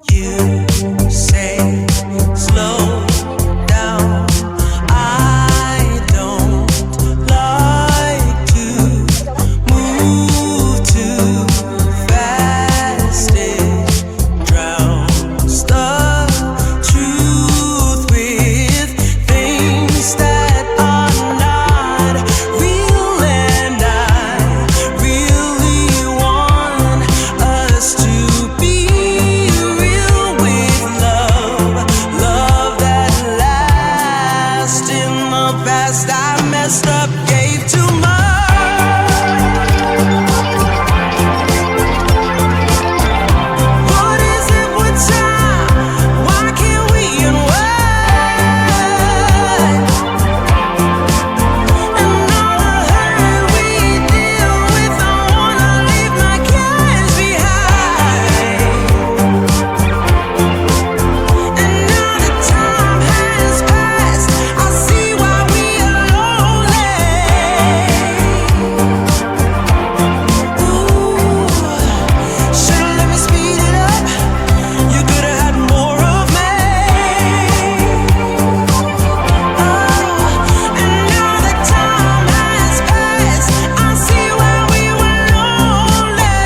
You say slow down. I don't like to move too fast. It drowns the truth with things that are not real, and I really want us to be real with love that lasts. In the past I messed up, gave too much. What is it with time? Why can't we unwind? And all the hurt we deal with, I wanna leave my cares behind. And now that time has passed, I see why we are lonely. Ooh, should've let me speed it up. You could've had more of me. And now that time has passed, I see why we were lonely.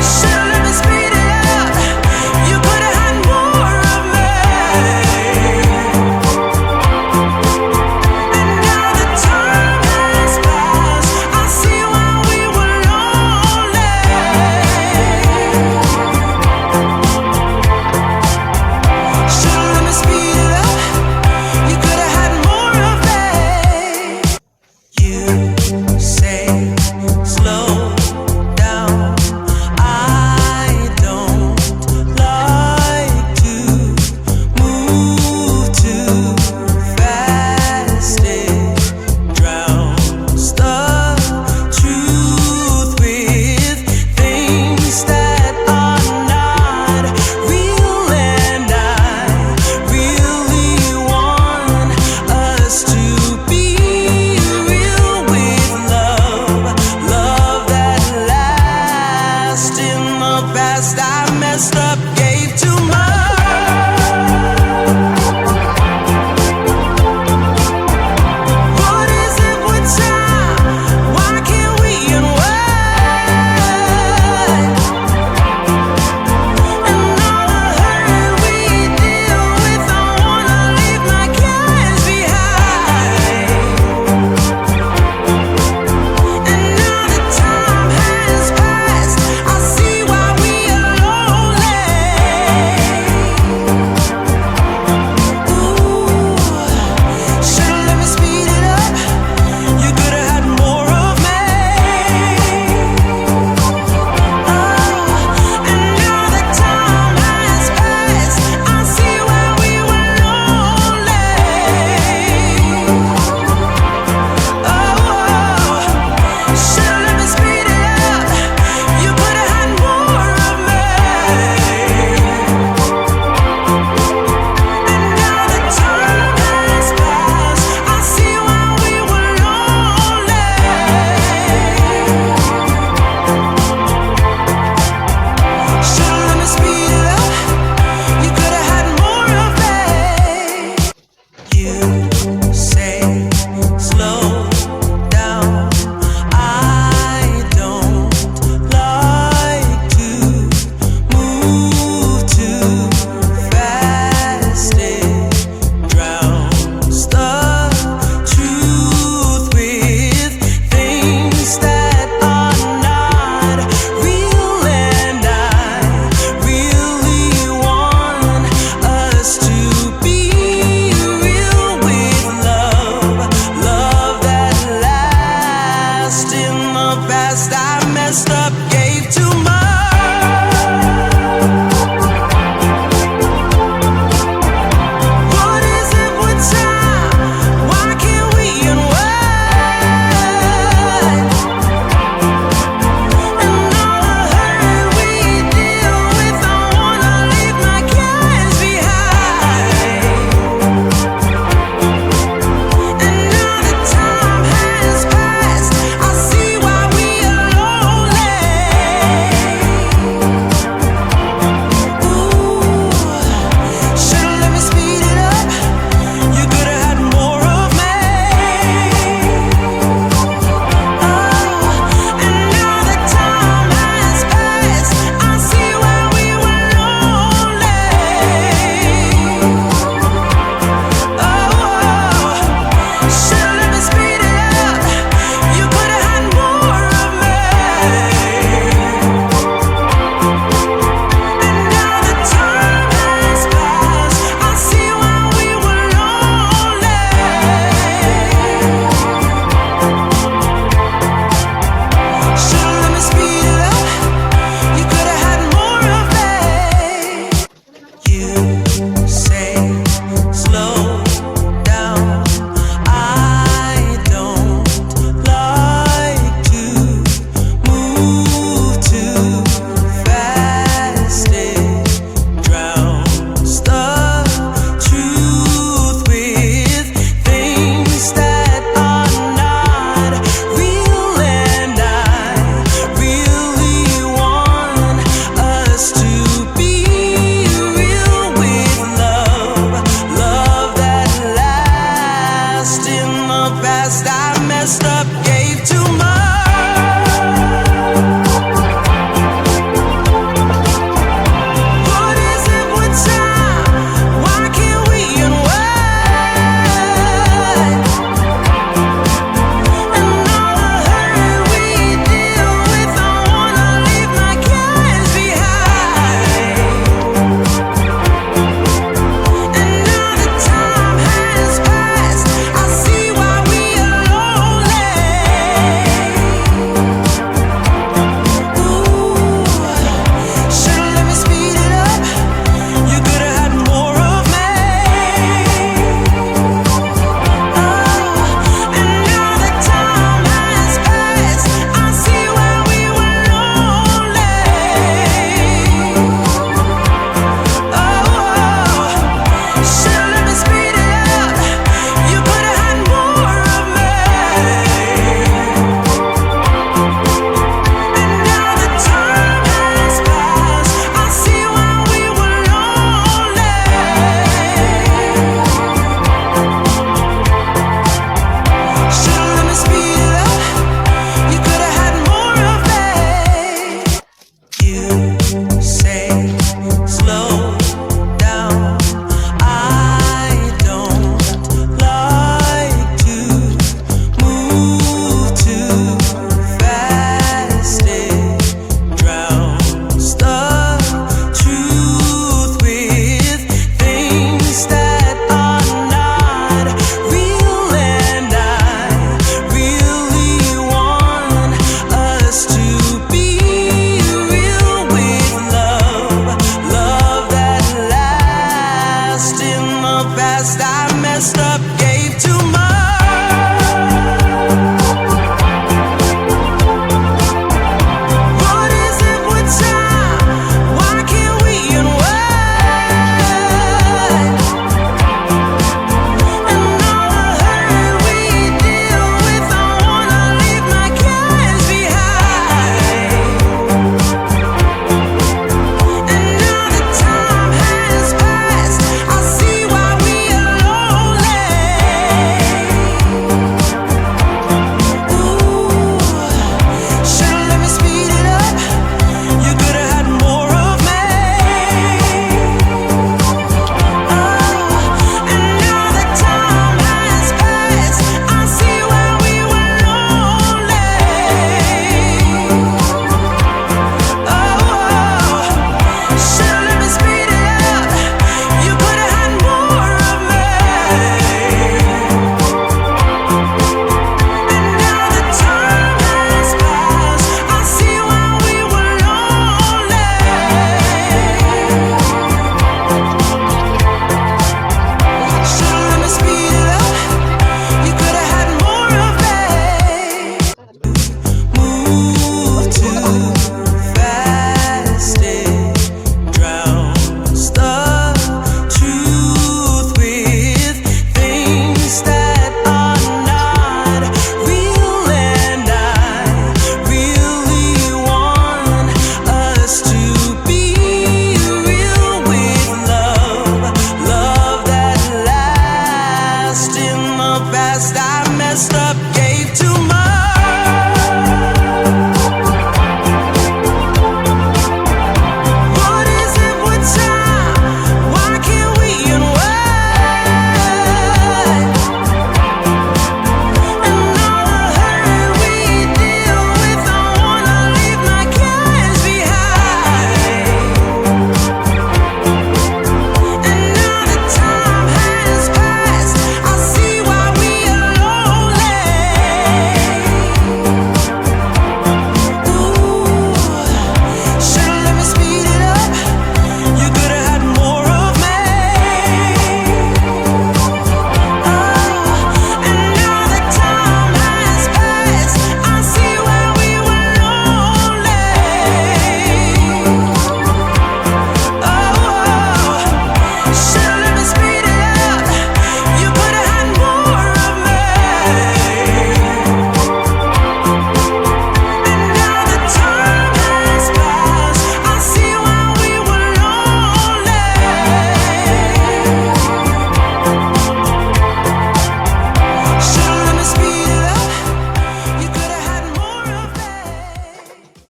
Should've let me speed it up. You could've had more of me. And now that time has passed, I see why we were lonely. Should've let me speed it up. You could've had more of me. You say slow down. I don't like to move too fast. It drowns the truth with things that are not real, and I really want us to be real with love that lasts. In the past I messed up, gave too much. What is it with time? Why can't we unwind? And all the hurt we deal with, I wanna leave my cares behind. And now that time has passed, I see why we are lonely. Ooh, should've let me speed it up. You could've had more of me. And now that time has passed, I see why we were lonely. Should've let me speed it up. You could've had more of me. And now that time has passed, I see why we were lonely. Should've let me speed it up. You could've had more of me. You say slow down. I don't like to move too fast. It drowns the truth with things that are not real, and I really want us to be real with love that lasts. In the past I messed up, gave too much.